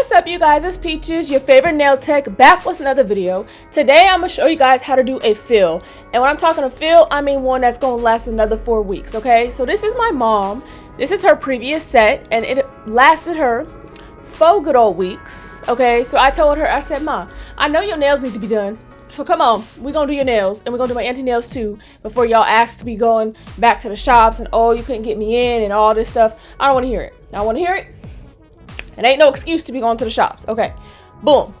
What's up, you guys? It's Peaches, your favorite nail tech, back with another video. Today I'm gonna show you guys how to do a fill, and when I'm talking a fill, I mean one that's gonna last another 4 weeks. Okay, so this is my mom. This is her previous set, and it lasted her 4 good old weeks. Okay, so I told her, I said, Ma, I know your nails need to be done, so come on, we're gonna do your nails, and we're gonna do my auntie nails too, before y'all ask to be going back to the shops and, oh, you couldn't get me in and all this stuff. I don't want to hear it. I want to hear it. It ain't no excuse to be going to the shops. Okay, boom.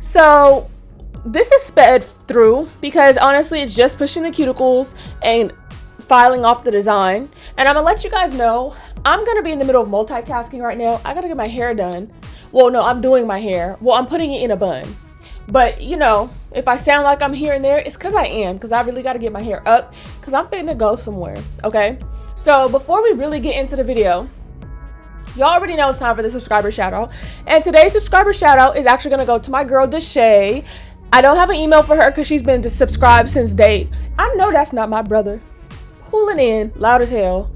So this is sped through because honestly it's just pushing the cuticles and filing off the design. And I'm gonna let you guys know I'm gonna be in the middle of multitasking right now. I gotta get my hair done. Well, no, I'm doing my hair. Well, I'm putting it in a bun. But you know, if I sound like I'm here and there, it's because I am, because I really got to get my hair up because I'm fitting to go somewhere. Okay, so before we really get into the video, y'all already know it's time for the subscriber shout out. And today's subscriber shout out is actually going to go to my girl, Deshay. I don't have an email for her because she's been subscribed since day. I know that's not my brother. Pulling in loud as hell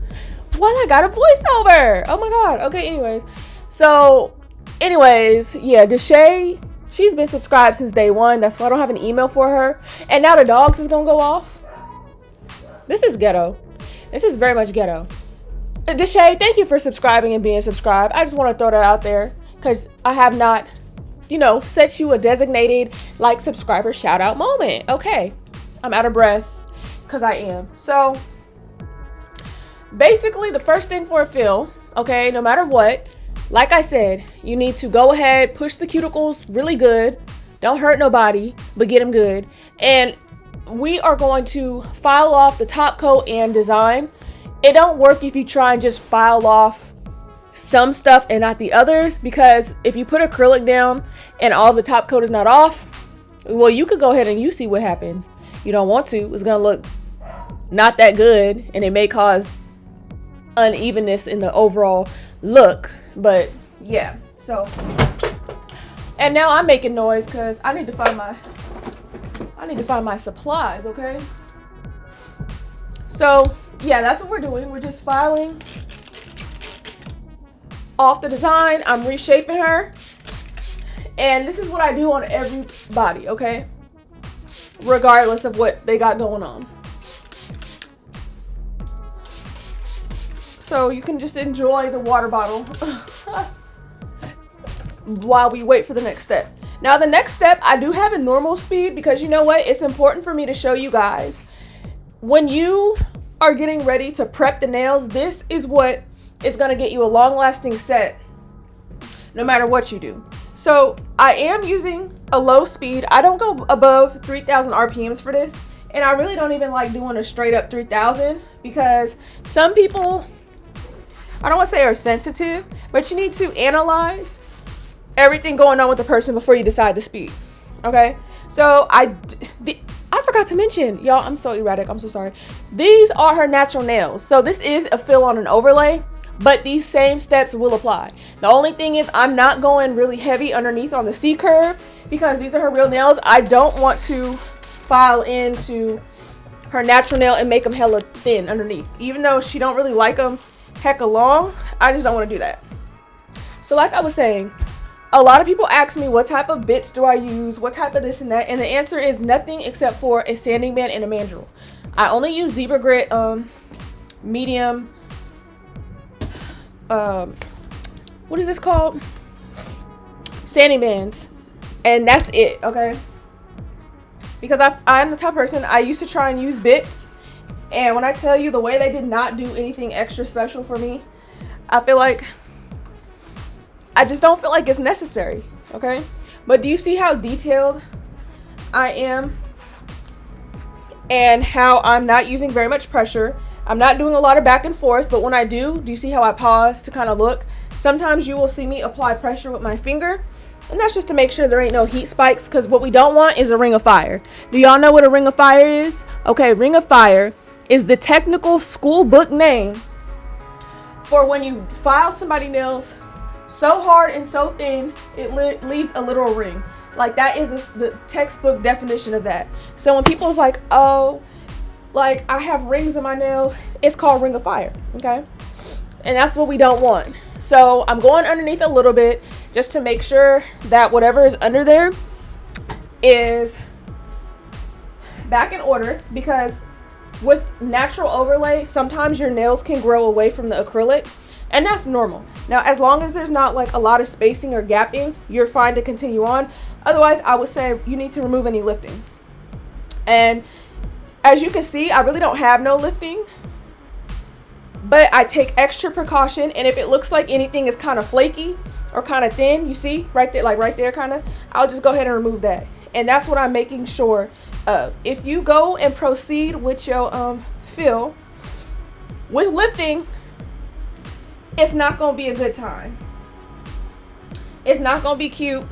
while I got a voiceover. Oh my God. Okay, anyways. Yeah, Deshay, she's been subscribed since day 1. That's why I don't have an email for her. And now the dogs is going to go off. This is ghetto. This is very much ghetto. Deshay, thank you for subscribing and being subscribed. I just want to throw that out there because I have not, set you a designated subscriber shout out moment. Okay, I'm out of breath because I am. So basically the first thing for a fill, okay, no matter what, like I said, you need to go ahead, push the cuticles really good. Don't hurt nobody, but get them good. And we are going to file off the top coat and design. It don't work if you try and just file off some stuff and not the others, because if you put acrylic down and all the top coat is not off, well, you could go ahead and you see what happens. You don't want to. It's going to look not that good, and it may cause unevenness in the overall look. But yeah, so, and now I'm making noise because I need to find my supplies, okay? So yeah, that's what we're doing. We're just filing off the design. I'm reshaping her. And this is what I do on everybody, okay? Regardless of what they got going on. So you can just enjoy the water bottle while we wait for the next step. Now the next step, I do have a normal speed because you know what? It's important for me to show you guys. When you are getting ready to prep the nails, this is what is going to get you a long-lasting set no matter what you do. So I am using a low speed. I don't go above 3,000 RPMs for this, and I really don't even like doing a straight up 3,000 because some people, I don't want to say are sensitive, but you need to analyze everything going on with the person before you decide the speed. Okay, so I forgot to mention, y'all, I'm so erratic, I'm so sorry. These are her natural nails. So this is a fill on an overlay, but these same steps will apply. The only thing is I'm not going really heavy underneath on the C curve because these are her real nails. I don't want to file into her natural nail and make them hella thin underneath. Even though she don't really like them hecka long, I just don't want to do that. So like I was saying, a lot of people ask me what type of bits do I use, what type of this and that, and the answer is nothing except for a sanding band and a mandrel. I only use zebra grit, medium, what is this called? Sanding bands, and that's it, okay? Because I'm the type of person, I used to try and use bits, and when I tell you the way they did not do anything extra special for me, I just don't feel like it's necessary, okay? But do you see how detailed I am and how I'm not using very much pressure? I'm not doing a lot of back and forth, but when I do you see how I pause to kind of look? Sometimes you will see me apply pressure with my finger, and that's just to make sure there ain't no heat spikes, because what we don't want is a ring of fire. Do y'all know what a ring of fire is? Okay, ring of fire is the technical school book name for when you file somebody's nails so hard and so thin it leaves a literal ring. Like that is the textbook definition of that. So when people's like, oh, like I have rings in my nails, it's called ring of fire, okay? And that's what we don't want. So I'm going underneath a little bit just to make sure that whatever is under there is back in order, because with natural overlay, sometimes your nails can grow away from the acrylic, and that's normal. Now, as long as there's not like a lot of spacing or gapping, you're fine to continue on. Otherwise, I would say you need to remove any lifting. And as you can see, I really don't have no lifting, but I take extra precaution. And if it looks like anything is kind of flaky or kind of thin, you see right there, like right there kind of, I'll just go ahead and remove that. And that's what I'm making sure of. If you go and proceed with your fill with lifting, it's not going to be a good time. It's not going to be cute.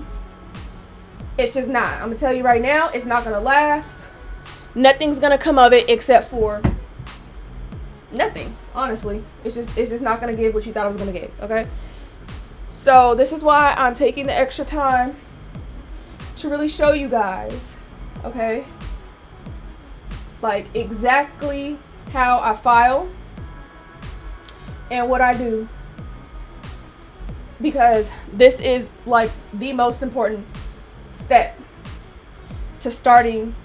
It's just not. I'm going to tell you right now, it's not going to last. Nothing's going to come of it except for nothing. Honestly, it's just not going to give what you thought it was going to give, okay? So this is why I'm taking the extra time to really show you guys, okay, like exactly how I file and what I do, because this is like the most important step to starting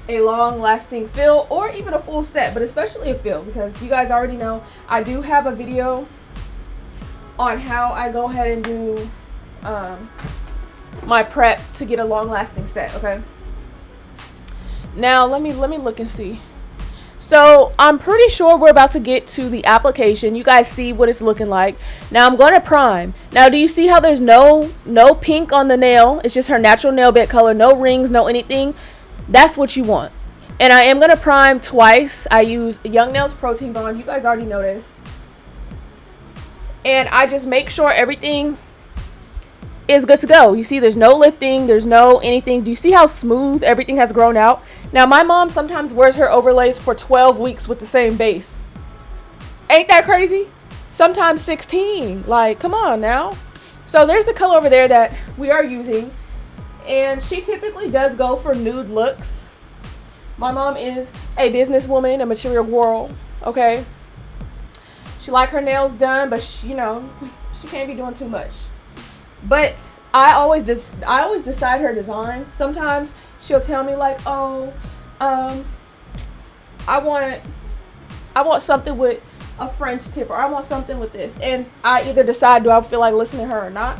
a long-lasting fill, or even a full set, but especially a fill, because you guys already know I do have a video on how I go ahead and do my prep to get a long-lasting set. Okay, now let me look and see. So I'm pretty sure we're about to get to the application. You guys see what it's looking like. Now I'm going to prime. Now do you see how there's no pink on the nail? It's just her natural nail bed color, no rings, no anything. That's what you want. And I am going to prime twice. I use Young Nails Protein Bond. You guys already know this. And I just make sure everything is good to go. You see there's no lifting, there's no anything. Do you see how smooth everything has grown out? Now my mom sometimes wears her overlays for 12 weeks with the same base. Ain't that crazy? Sometimes 16. Like, come on now. So there's the color over there that we are using. And she typically does go for nude looks. My mom is a businesswoman, a material girl, okay? She like her nails done, but she, you know, she can't be doing too much. But I always decide her designs. Sometimes she'll tell me like, oh, I want something with a French tip, or I want something with this. And I either decide, do I feel like listening to her or not?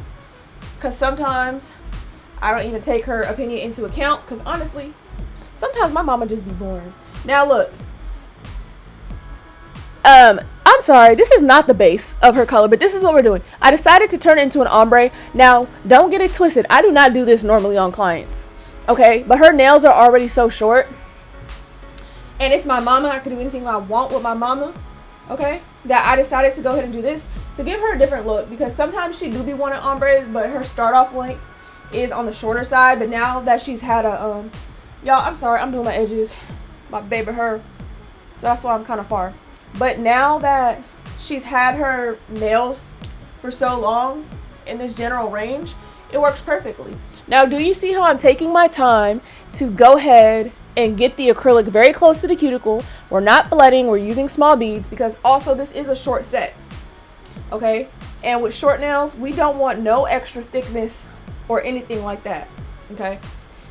Because sometimes I don't even take her opinion into account, because honestly, sometimes my mama just be boring. Now look, I'm sorry, this is not the base of her color, but this is what we're doing. I decided to turn it into an ombre. Now, don't get it twisted. I do not do this normally on clients, okay? But her nails are already so short, and it's my mama. I can do anything I want with my mama, okay? That I decided to go ahead and do this to give her a different look, because sometimes she do be wanting ombres, but her start off length is on the shorter side. But now that she's had a y'all, I'm sorry, I'm doing my edges, my baby her, so that's why I'm kind of far. But now that she's had her nails for so long in this general range, it works perfectly. Now do you see how I'm taking my time to go ahead and get the acrylic very close to the cuticle? We're not blending, we're using small beads, because also this is a short set, okay? And with short nails, we don't want no extra thickness or anything like that, okay?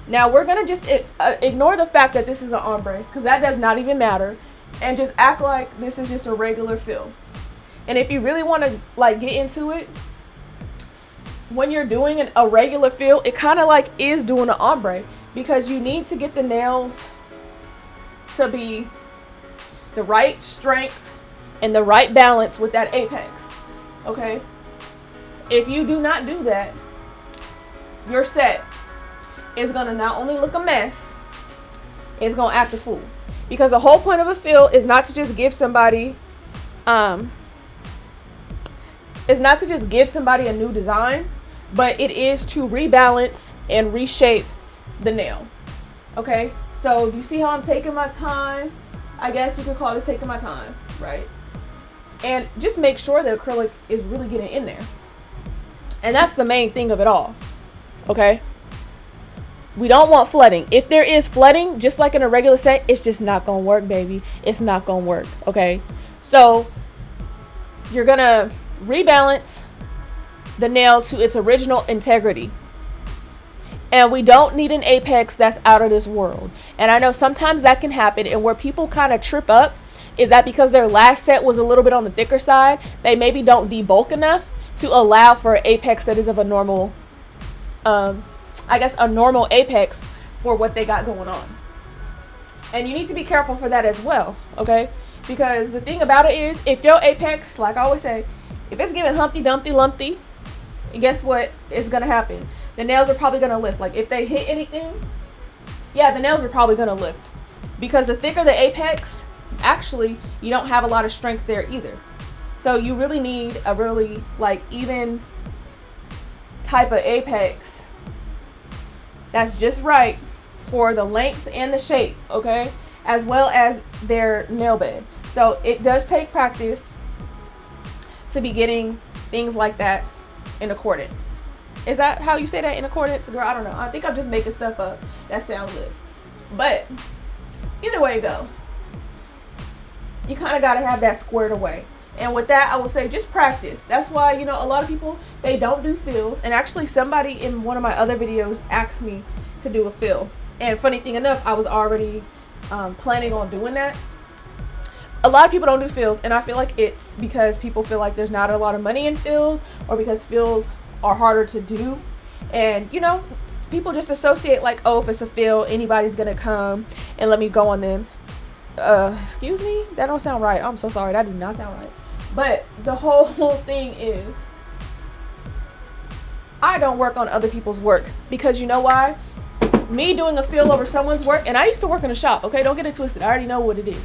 Now we're gonna just ignore the fact that this is an ombre, because that does not even matter, and just act like this is just a regular fill. And if you really want to like get into it, when you're doing a regular fill, it kind of like is doing an ombre, because you need to get the nails to be the right strength and the right balance with that apex, okay? If you do not do that, your set is gonna not only look a mess, it's gonna act a fool. Because the whole point of a fill is not to just give somebody a new design, but it is to rebalance and reshape the nail. Okay, so you see how I'm taking my time? I guess you could call this taking my time, right? And just make sure the acrylic is really getting in there. And that's the main thing of it all, okay? We don't want flooding. If there is flooding, just like in a regular set, it's just not gonna work, baby. It's not gonna work, okay? So you're gonna rebalance the nail to its original integrity. And we don't need an apex that's out of this world. And I know sometimes that can happen, and where people kind of trip up is that because their last set was a little bit on the thicker side, they maybe don't debulk enough to allow for an apex that is of a normal, I guess a normal apex for what they got going on. And you need to be careful for that as well, okay? Because the thing about it is, if your apex, like I always say, if it's giving Humpty Dumpty Lumpty, guess what is gonna happen? The nails are probably gonna lift. Like if they hit anything, yeah, the nails are probably gonna lift. Because the thicker the apex, actually, you don't have a lot of strength there either. So you really need a really like even type of apex that's just right for the length and the shape, okay? As well as their nail bed. So it does take practice to be getting things like that in accordance. Is that how you say that, in accordance? Girl, I don't know. I think I'm just making stuff up that sounds good. But either way though, you kind of got to have that squared away. And with that, I will say just practice. That's why, you know, a lot of people, they don't do fills. And actually somebody in one of my other videos asked me to do a fill. And funny thing enough, I was already planning on doing that. A lot of people don't do fills, and I feel like it's because people feel like there's not a lot of money in fills, or because fills are harder to do. And you know, people just associate like, oh, if it's a fill, anybody's gonna come and let me go on them. Excuse me, that don't sound right. I'm so sorry, that do not sound right. But the whole thing is, I don't work on other people's work, because you know why? Me doing a fill over someone's work, and I used to work in a shop, okay, don't get it twisted, I already know what it is.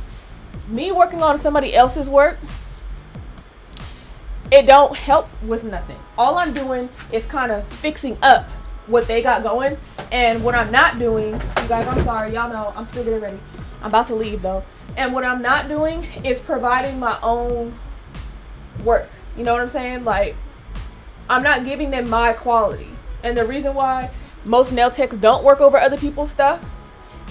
Me working on somebody else's work, it don't help with nothing. All I'm doing is kind of fixing up what they got going. And what I'm not doing, you guys, I'm sorry, y'all know I'm still getting ready, I'm about to leave though. And what I'm not doing is providing my own work. You know what I'm saying? Like, I'm not giving them my quality. And the reason why most nail techs don't work over other people's stuff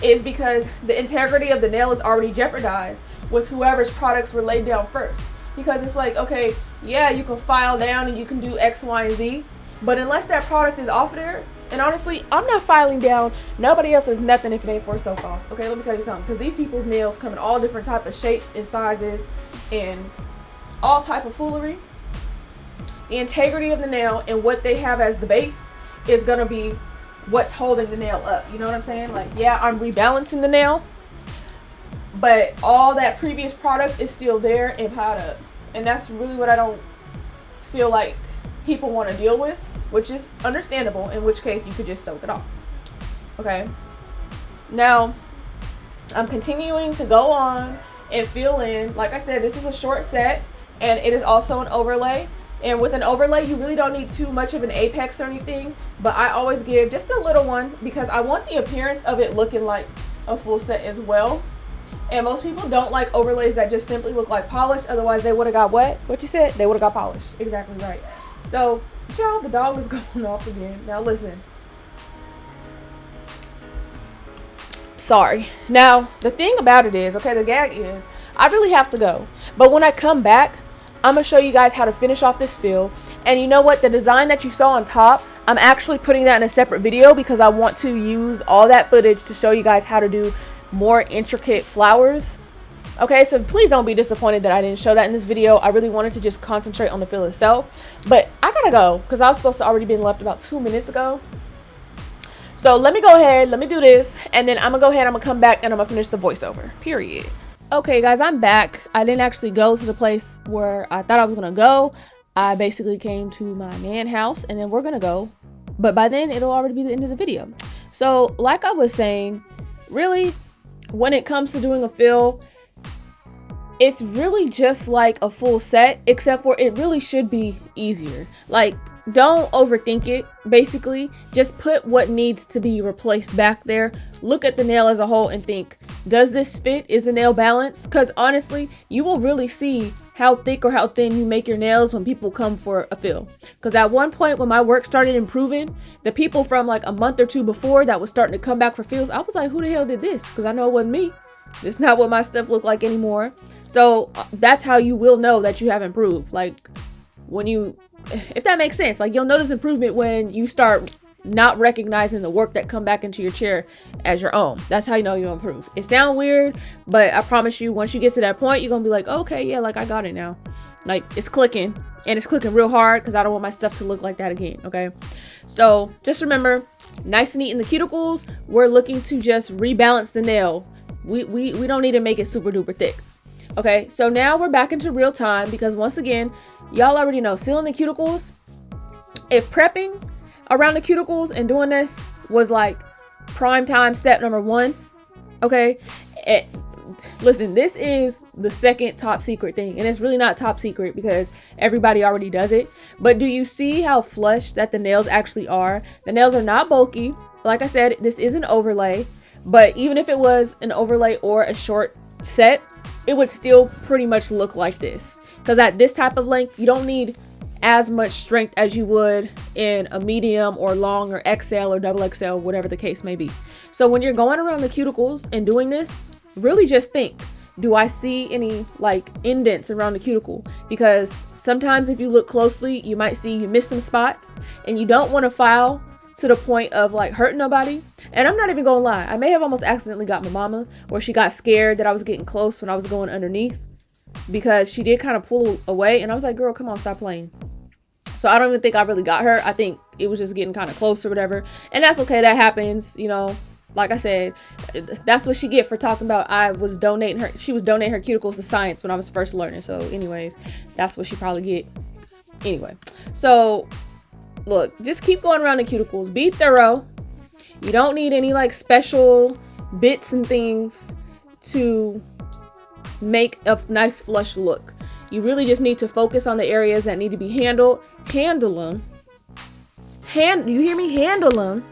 is because the integrity of the nail is already jeopardized with whoever's products were laid down first. Because it's like, okay, yeah, you can file down and you can do X, Y, and Z, but unless that product is off there, and honestly, I'm not filing down nobody else is nothing if it ain't for stuff off. Okay, let me tell you something, because these people's nails come in all different type of shapes and sizes and all type of foolery. The integrity of the nail and what they have as the base is gonna be what's holding the nail up. You know what I'm saying? Like, yeah, I'm rebalancing the nail, but all that previous product is still there and piled up. And that's really what I don't feel like people want to deal with, which is understandable, in which case you could just soak it off. Okay, now I'm continuing to go on and fill in. Like I said, this is a short set, and it is also an overlay. And with an overlay, you really don't need too much of an apex or anything, but I always give just a little one because I want the appearance of it looking like a full set as well. And most people don't like overlays that just simply look like polish, otherwise they would have got what you said, they would have got polished. Exactly right. So y'all, the dog is going off again. Now listen, sorry. Now the thing about it is, okay, the gag is I really have to go, but when I come back, I'm gonna show you guys how to finish off this fill. And you know what, the design that you saw on top, I'm actually putting that in a separate video because I want to use all that footage to show you guys how to do more intricate flowers. Okay, so please don't be disappointed that I didn't show that in this video. I really wanted to just concentrate on the fill itself, but I gotta go because I was supposed to already been left about 2 minutes ago. So let me go ahead, let me do this, and then I'm gonna go ahead, I'm gonna come back and I'm gonna finish the voiceover, period. Okay guys, I'm back. I didn't actually go to the place where I thought I was gonna go. I basically came to my man house and then we're gonna go, but by then it'll already be the end of the video. So like I was saying, really, when it comes to doing a fill, it's really just like a full set, except for it really should be easier. Like, don't overthink it. Basically, just put what needs to be replaced back there. Look at the nail as a whole and think, does this fit? Is the nail balanced? Because honestly, you will really see how thick or how thin you make your nails when people come for a fill. Because at one point when my work started improving, the people from like a month or two before that was starting to come back for fills, I was like, who the hell did this? Because I know it wasn't me. It's not what my stuff look like anymore. So that's how you will know that you have improved. Like, when you, if that makes sense, like you'll notice improvement when you start not recognizing the work that come back into your chair as your own. That's how you know you improve. It sounds weird, but I promise you, once you get to that point, you're gonna be like, okay, yeah, like I got it now. Like it's clicking, and it's clicking real hard because I don't want my stuff to look like that again. Okay, so just remember, nice and neat in the cuticles. We're looking to just rebalance the nail. We don't need to make it super duper thick. Okay, so now we're back into real time because once again, y'all already know sealing the cuticles. If prepping around the cuticles and doing this was like prime time step number 1, okay, listen, this is the second top secret thing, and it's really not top secret because everybody already does it. But do you see how flush that the nails actually are? The nails are not bulky. Like I said, this is an overlay, but even if it was an overlay or a short set, it would still pretty much look like this, because at this type of length you don't need as much strength as you would in a medium or long or XL or double XL, whatever the case may be. So when you're going around the cuticles and doing this, really just think, do I see any like indents around the cuticle? Because sometimes if you look closely, you might see you miss some spots, and you don't want to file to the point of like hurting nobody. And I'm not even gonna lie, I may have almost accidentally got my mama, where she got scared that I was getting close when I was going underneath, because she did kind of pull away, and I was like, girl, come on, stop playing. So I don't even think I really got her. I think it was just getting kind of close or whatever, and that's okay. That happens, you know. Like I said, that's what she get for talking about she was donating her cuticles to science when I was first learning. So anyways, that's what she probably get. Anyway, so look, just keep going around the cuticles. Be thorough. You don't need any like special bits and things to make a nice flush look. You really just need to focus on the areas that need to be handled. Handle them. You hear me? Handle them.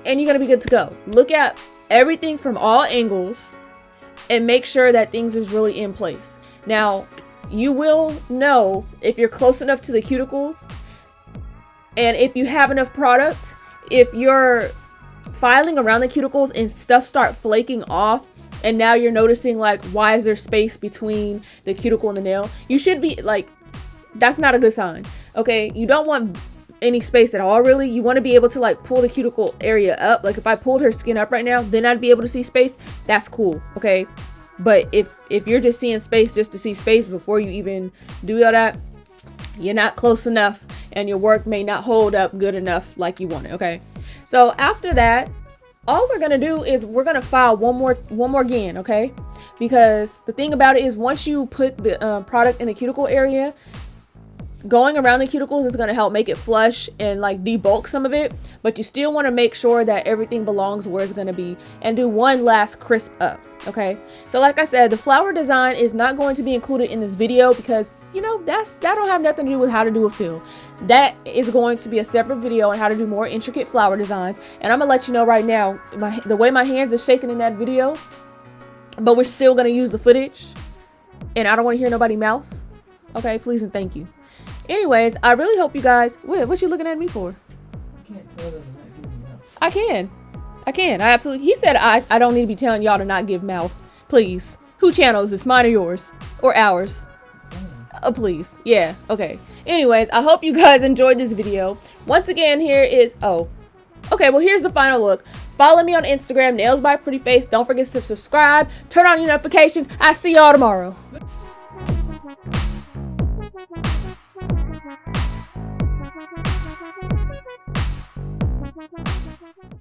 And you're gonna be good to go. Look at everything from all angles and make sure that things is really in place. Now, you will know if you're close enough to the cuticles, and if you have enough product. If you're filing around the cuticles and stuff start flaking off, and now you're noticing like, why is there space between the cuticle and the nail? You should be like, that's not a good sign. Okay, you don't want any space at all, really. You want to be able to like pull the cuticle area up. Like if I pulled her skin up right now, then I'd be able to see space. That's cool, okay? But if you're just seeing space just to see space before you even do all that, you're not close enough, and your work may not hold up good enough like you want it, okay? So after that, all we're gonna do is we're gonna file one more again, okay? Because the thing about it is, once you put the product in the cuticle area, going around the cuticles is going to help make it flush and like debulk some of it, but you still want to make sure that everything belongs where it's going to be, and do one last crisp up. Okay, so like I said, the flower design is not going to be included in this video because, you know, that don't have nothing to do with how to do a fill. That is going to be a separate video on how to do more intricate flower designs, and I'm gonna let you know right now, the way my hands are shaking in that video, but we're still going to use the footage, and I don't want to hear nobody mouth. Okay, please and thank you. Anyways, I really hope you guys... What you looking at me for? You can't tell them to not give me mouth. I can. I absolutely... He said I don't need to be telling y'all to not give mouth. Please. Who channel is this? Mine or yours? Or ours? Please. Yeah. Okay. Anyways, I hope you guys enjoyed this video. Once again, here is... Oh. Okay, well, here's the final look. Follow me on Instagram, Nailsbyprettyface. Don't forget to subscribe. Turn on your notifications. I'll see y'all tomorrow.